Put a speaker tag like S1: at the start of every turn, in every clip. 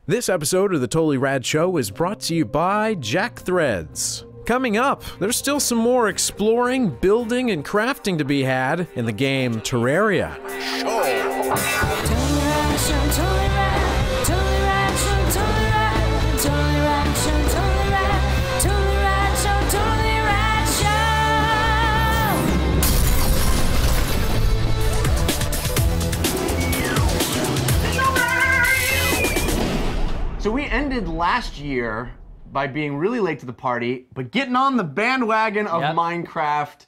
S1: This episode of the Totally Rad Show is brought to you by Jack Threads. Coming up, there's still some more exploring, building, and crafting to be had in the game Terraria.
S2: So we ended last year by being really late to the party, but getting on the bandwagon of Minecraft.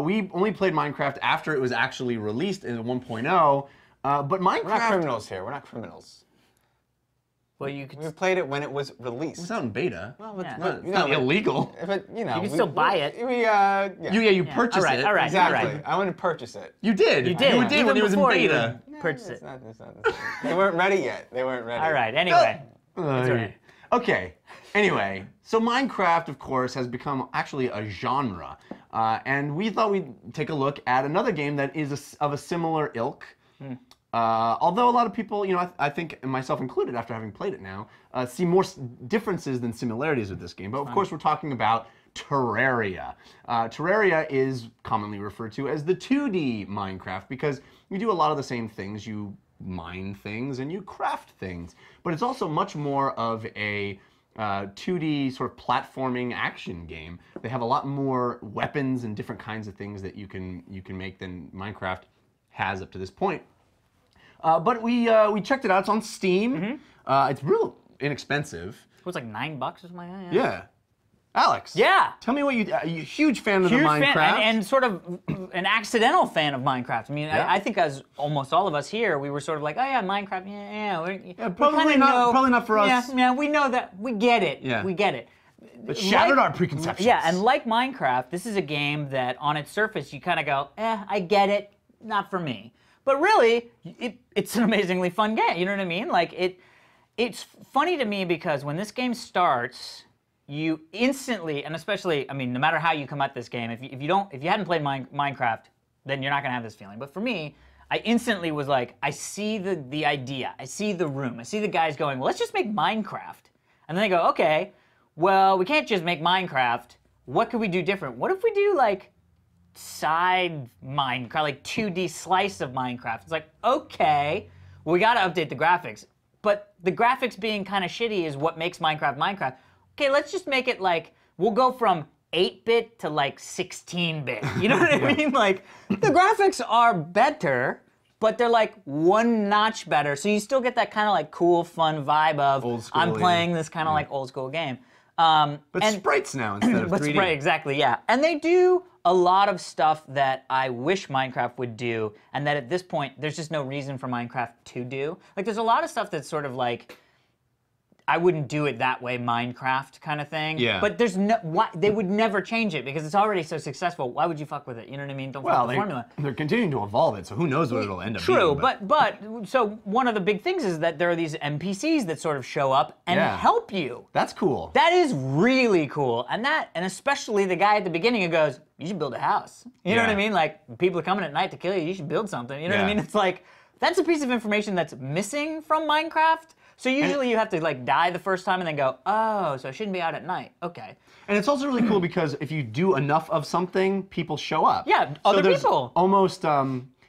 S2: We only played Minecraft after it was actually released in 1.0, but Minecraft...
S3: We're not criminals here, we're not criminals.
S4: Well, you could...
S3: We played it when it was released.
S2: It's not in beta.
S3: Well,
S2: it's not illegal.
S3: But, you know...
S4: You can still buy it.
S2: You purchased it.
S4: All right,
S3: exactly. I want to purchase it.
S2: You did.
S4: You did.
S2: You did when it was in beta.
S4: Purchase it.
S3: They weren't ready yet. They weren't ready.
S4: All right, anyway. That's all right.
S2: Okay, anyway, so Minecraft, of course, has become actually a genre. And we thought we'd take a look at another game that is of a similar ilk. Although a lot of people, you know, I think, myself included, after having played it now, see more differences than similarities with this game. But of course, we're talking about Terraria. Terraria is commonly referred to as the 2D Minecraft because you do a lot of the same things. You mine things and you craft things. But it's also much more of a 2D sort of platforming action game. They have a lot more weapons and different kinds of things that you can make than Minecraft has up to this point. But we checked it out. It's on Steam. It's real inexpensive.
S4: It was like $9 or something.
S2: Yeah. Alex.
S4: Yeah.
S2: Tell me what you're a huge fan of the Minecraft.
S4: Fan, and sort of an accidental fan of Minecraft. I mean, I think as almost all of us here, we were sort of like, oh yeah, Minecraft,
S2: probably not for us.
S4: Yeah, we know that. We get it.
S2: Yeah.
S4: We get it.
S2: It shattered our preconceptions.
S4: Yeah, and like Minecraft, this is a game that on its surface, you kind of go, I get it, not for me. But really, it's an amazingly fun game. You know what I mean? Like, it's funny to me because when this game starts, you instantly, and especially, I mean, no matter how you come at this game, if you hadn't played Minecraft, then you're not gonna have this feeling. But for me, I instantly was like, I see the idea, I see the room, I see the guys going, well, let's just make Minecraft. And then they go, okay, well, we can't just make Minecraft. What could we do different? What if we do like side Minecraft, like 2D slice of Minecraft? It's like, okay, well, we gotta update the graphics. But the graphics being kind of shitty is what makes Minecraft Minecraft. Okay, let's just make it like, we'll go from 8-bit to like 16-bit. You know what I mean? Like, the graphics are better, but they're like one notch better. So you still get that kind of like cool, fun vibe of,
S2: old school,
S4: I'm playing this kind of like old school game.
S2: But sprites now instead of 3D.
S4: Sprite, exactly, yeah. And they do a lot of stuff that I wish Minecraft would do, and that at this point, there's just no reason for Minecraft to do. Like, there's a lot of stuff that's sort of like, I wouldn't do it that way, Minecraft kind of thing.
S2: Yeah.
S4: But there's they would never change it because it's already so successful. Why would you fuck with it? You know what I mean? Don't fuck with the formula.
S2: They're continuing to evolve it, so who knows what it'll end up
S4: True,
S2: being.
S4: but so one of the big things is that there are these NPCs that sort of show up and help you.
S2: That's cool.
S4: That is really cool. And especially the guy at the beginning who goes, you should build a house. You know what I mean? Like, people are coming at night to kill you, you should build something. You know what I mean? It's like, that's a piece of information that's missing from Minecraft. So usually you have to like die the first time and then go, oh, so I shouldn't be out at night. Okay.
S2: And it's also really cool because if you do enough of something, people show up.
S4: Yeah, other people.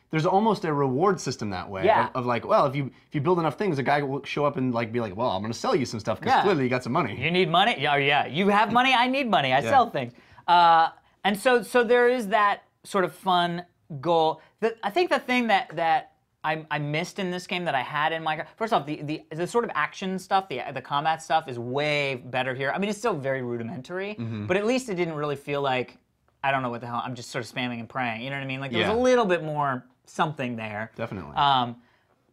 S2: There's almost a reward system that way.
S4: Yeah.
S2: Of like, well, if you build enough things, a guy will show up and like be like, well, I'm gonna sell you some stuff because clearly you got some money.
S4: You need money? Yeah. You have money, I need money. I sell things. And so there is that sort of fun goal. I think the thing that I missed in this game that I had in Minecraft. First off, the sort of action stuff, the combat stuff is way better here. I mean, it's still very rudimentary, but at least it didn't really feel like, I don't know what the hell, I'm just sort of spamming and praying. You know what I mean? Like, there was a little bit more something there.
S2: Definitely.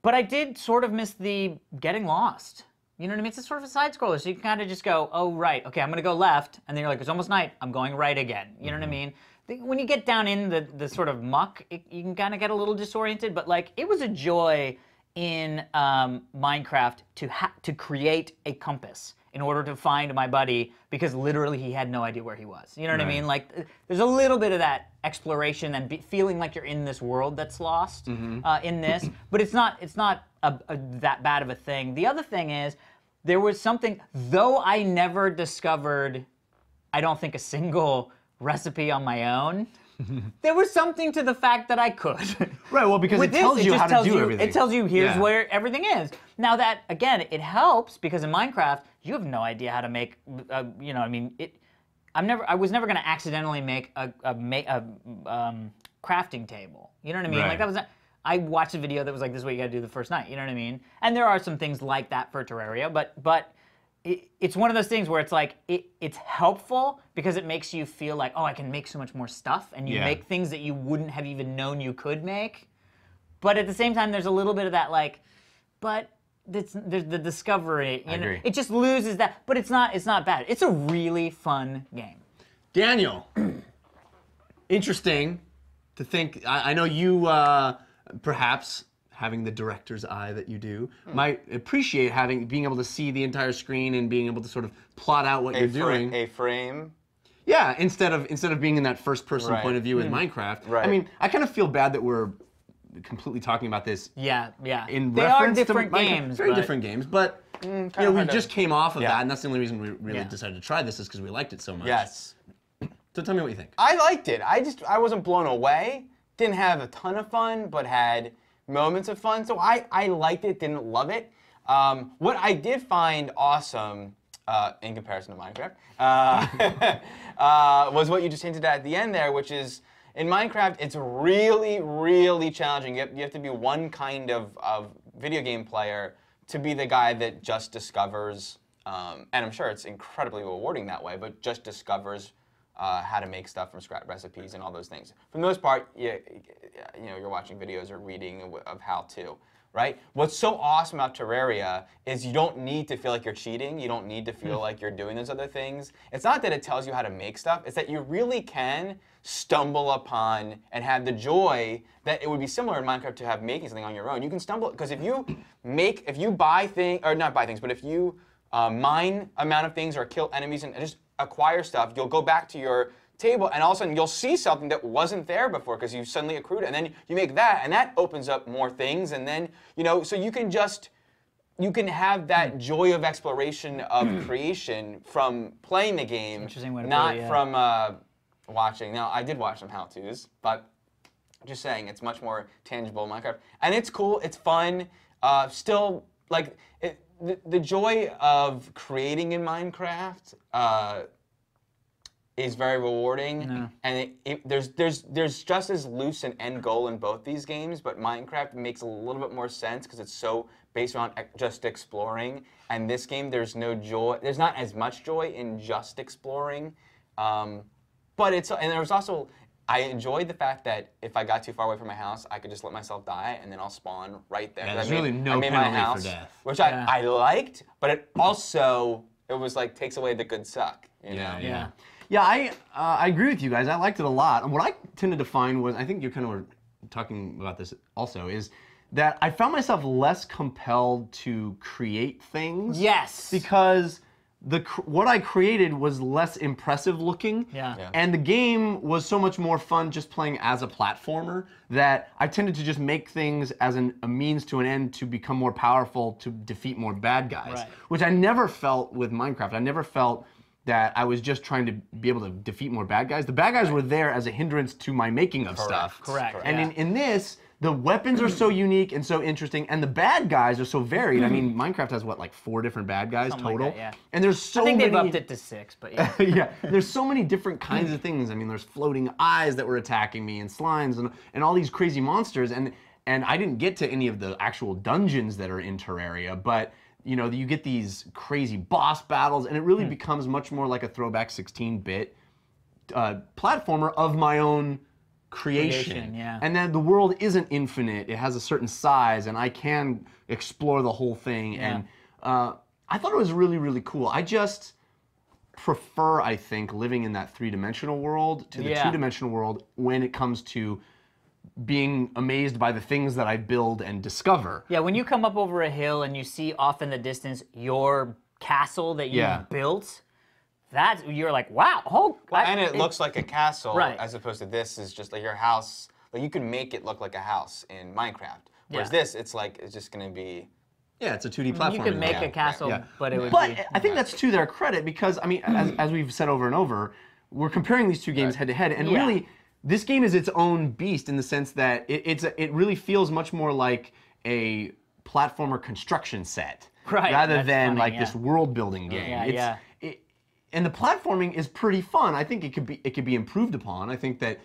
S4: But I did sort of miss the getting lost. You know what I mean? It's a sort of a side-scroller, so you can kind of just go, oh, right, okay, I'm gonna go left, and then you're like, it's almost night, I'm going right again. You know what I mean? When you get down in the sort of muck, you can kind of get a little disoriented, but like, it was a joy in Minecraft to create a compass. in order to find my buddy because literally he had no idea where he was. You know what I
S2: Right.
S4: mean? Like, there's a little bit of that exploration and feeling like you're in this world that's lost in this, but it's not that bad of a thing. The other thing is, there was something, though I never discovered, I don't think, a single recipe on my own, there was something to the fact that I could.
S2: Right, well, because
S4: With
S2: it tells
S4: this,
S2: you
S4: just
S2: how to
S4: tells
S2: do
S4: you,
S2: everything.
S4: It tells you here's
S2: Yeah.
S4: where everything is. Now that, again, it helps because in Minecraft, you have no idea how to make, you know, I mean, I was never going to accidentally make a crafting table. You know what I mean?
S2: Right.
S4: Like, that was not, I watched a video that was like, this is what you got to do the first night. You know what I mean? And there are some things like that for Terraria, but it's one of those things where it's like, it's helpful because it makes you feel like, oh, I can make so much more stuff, and you
S2: Yeah.
S4: make things that you wouldn't have even known you could make. But at the same time, there's a little bit of that like, but there's the discovery. You know?
S2: agree.
S4: It just loses that, but it's not bad. It's a really fun game.
S2: Daniel, interesting to think. I know you perhaps, having the director's eye that you do, might appreciate being able to see the entire screen and being able to sort of plot out what you're doing.
S3: A frame.
S2: Yeah, instead of being in that first-person
S3: Right.
S2: point of view with Minecraft.
S3: Right.
S2: I mean, I kind of feel bad that we're completely talking about this
S4: Yeah.
S2: in
S4: They are
S2: reference
S4: different
S2: to Minecraft.
S4: games.
S2: Very
S4: but
S2: different games, but you know, we
S3: hard to-
S2: just came off of
S3: Yeah.
S2: that, and that's the only reason we really
S4: Yeah.
S2: decided to try this is because we liked it so much.
S3: Yes.
S2: So tell me what you think.
S3: I liked it. I wasn't blown away. Didn't have a ton of fun, but had moments of fun. So I liked it, didn't love it. What I did find awesome, in comparison to Minecraft, was what you just hinted at the end there, which is in Minecraft, it's really, really challenging. You have to be one kind of video game player to be the guy that just discovers, and I'm sure it's incredibly rewarding that way, but just discovers how to make stuff from scratch, recipes and all those things. For the most part, you know, you're watching videos or reading of how to, right? What's so awesome about Terraria is you don't need to feel like you're cheating. You don't need to feel like you're doing those other things. It's not that it tells you how to make stuff. It's that you really can stumble upon and have the joy that it would be similar in Minecraft to have making something on your own. You can stumble, because if you buy things, or not buy things, but if you mine amount of things or kill enemies and just acquire stuff, you'll go back to your table and all of a sudden you'll see something that wasn't there before because you suddenly accrued it, and then you make that, and that opens up more things, and then, you know, so you can have that joy of exploration of creation from playing the game,
S4: Interesting way to
S3: not
S4: put it, yeah.
S3: from watching. Now, I did watch some how-tos, but just saying, it's much more tangible in Minecraft. And it's cool, it's fun, still, like, the joy of creating in Minecraft is very rewarding, and there's just as loose an end goal in both these games, but Minecraft makes a little bit more sense because it's so based around just exploring, and this game there's not as much joy in just exploring, but there was also, I enjoyed the fact that if I got too far away from my house, I could just let myself die, and then I'll spawn right there.
S2: Yeah, there's
S3: I made-
S2: really no
S3: I made my
S2: penalty for
S3: house,
S2: death.
S3: which
S4: Yeah.
S3: I liked, but it was like takes away the good suck. You know?
S4: Yeah.
S2: Yeah, I agree with you guys. I liked it a lot. And what I tended to find was, I think you kind of were talking about this also, is that I found myself less compelled to create things.
S4: Yes.
S2: Because what I created was less impressive looking.
S4: Yeah.
S2: And the game was so much more fun just playing as a platformer that I tended to just make things as a means to an end to become more powerful, to defeat more bad guys.
S4: Right.
S2: Which I never felt with Minecraft. I never felt that I was just trying to be able to defeat more bad guys. The bad guys were there as a hindrance to my making of stuff.
S4: Correct.
S2: And
S4: yeah.
S2: in this, the weapons are so unique and so interesting, and the bad guys are so varied. I mean, Minecraft has what, like 4 different bad guys
S4: Something like
S2: total?
S4: that, yeah.
S2: And there's so
S4: I think
S2: many.
S4: they've upped it to 6, but yeah.
S2: Yeah, there's so many different kinds of things. I mean, there's floating eyes that were attacking me, and slimes, and all these crazy monsters. And I didn't get to any of the actual dungeons that are in Terraria, but you know, you get these crazy boss battles, and it really becomes much more like a throwback 16-bit platformer of my own creation.
S4: Yeah.
S2: And then the world isn't infinite. It has a certain size, and I can explore the whole thing.
S4: Yeah.
S2: And I thought it was really, really cool. I just prefer, I think, living in that 3-dimensional world to the
S4: Yeah.
S2: 2-dimensional world when it comes to being amazed by the things that I build and discover.
S4: Yeah, when you come up over a hill and you see off in the distance your castle that you built, you're like, wow.
S3: And it looks like a castle,
S4: Right.
S3: as opposed to this is just like your house. Like you can make it look like a house in Minecraft. Whereas this, it's just going to be.
S2: Yeah, it's a 2D platform.
S4: You could make a castle, but it would
S2: But
S4: be.
S2: I think that's to their credit because, I mean, as we've said over and over, we're comparing these two games head to head, and really, this game is its own beast in the sense that it really feels much more like a platformer construction set rather than like this world building game. And the platforming is pretty fun. I think it could be improved upon. I think that.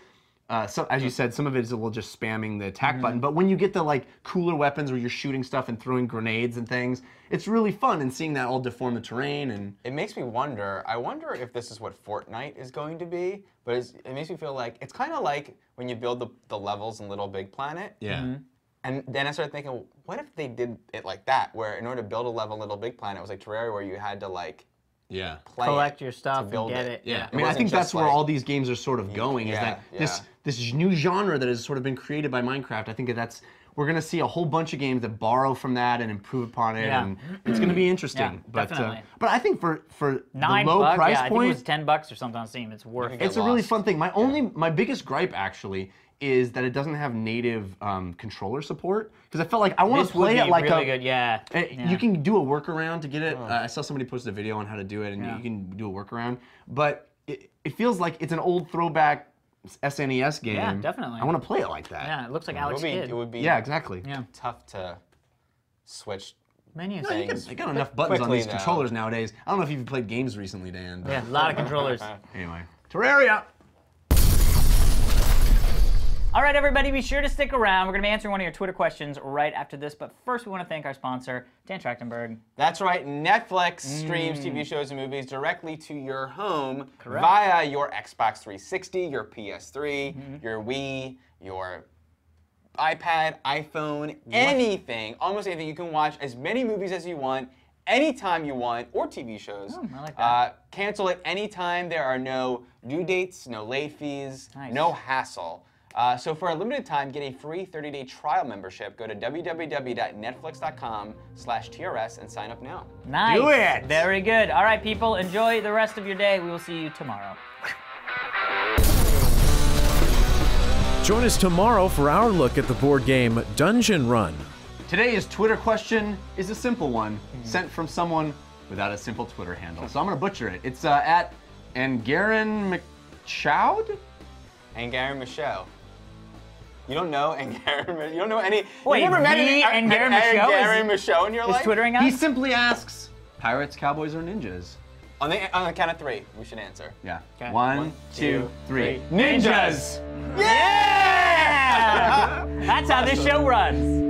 S2: So, as you said, some of it is a little just spamming the attack button, but when you get the like cooler weapons where you're shooting stuff and throwing grenades and things, it's really fun and seeing that all deform the terrain. And
S3: it makes me wonder. I wonder if this is what Fortnite is going to be, but it makes me feel like it's kind of like when you build the levels in Little Big Planet.
S2: Yeah.
S3: And then I started thinking, what if they did it like that, where in order to build a level in Little Big Planet, it was like Terraria, where you had to like.
S4: Collect your stuff and get it.
S2: Yeah, I mean, I think that's where all these games are sort of going. Is that this new genre that has sort of been created by Minecraft? I think that's we're going to see a whole bunch of games that borrow from that and improve upon it, and it's going to be interesting.
S4: But
S2: I think for
S4: $9,
S2: the low price
S4: I
S2: point,
S4: think it was $10 or something on Steam. It's worth it.
S2: It's a really fun thing. My biggest gripe actually is that it doesn't have native controller support, because I felt like I want to play it like
S4: really good.
S2: You can do a workaround to get it. I saw somebody post a video on how to do it, and you can do a workaround. But it feels like it's an old throwback SNES game.
S4: Yeah, definitely.
S2: I want to play it like that.
S4: Yeah, it looks like Alex Kidd.
S3: It would be
S2: exactly.
S3: tough to switch.
S4: Menus.
S2: They got enough buttons on these controllers nowadays. I don't know if you've played games recently, Dan.
S4: Yeah, a lot of controllers.
S2: Anyway, Terraria.
S4: All right, everybody, be sure to stick around. We're going to be answering one of your Twitter questions right after this. But first, we want to thank our sponsor, Dan Trachtenberg.
S3: That's right. Netflix streams TV shows and movies directly to your home via your Xbox 360, your PS3, your Wii, your iPad, iPhone, anything, almost anything. You can watch as many movies as you want, anytime you want, or TV shows.
S4: I like that.
S3: Cancel at any time. There are no due dates, no late fees, no hassle. So for a limited time, get a free 30-day trial membership. Go to www.netflix.com/TRS and sign up now.
S4: Nice.
S2: Do it.
S4: Very good. All right, people, enjoy the rest of your day. We will see you tomorrow.
S1: Join us tomorrow for our look at the board game Dungeon Run.
S2: Today's Twitter question is a simple one, sent from someone without a simple Twitter handle. So I'm going to butcher it. It's at Angarin McChoud?
S3: Angarin Michaud. You don't know Angarin? You don't know any?
S4: Wait,
S3: you never met any
S4: Angarin Michaud?
S3: Angarin Michaud in your life?
S4: Is twittering us?
S2: He simply asks, pirates, cowboys, or ninjas?
S3: On the count of 3, we should answer.
S2: Yeah.
S4: Okay.
S2: 1, 2, 3.
S3: Ninjas!
S4: Yeah! That's how this show runs.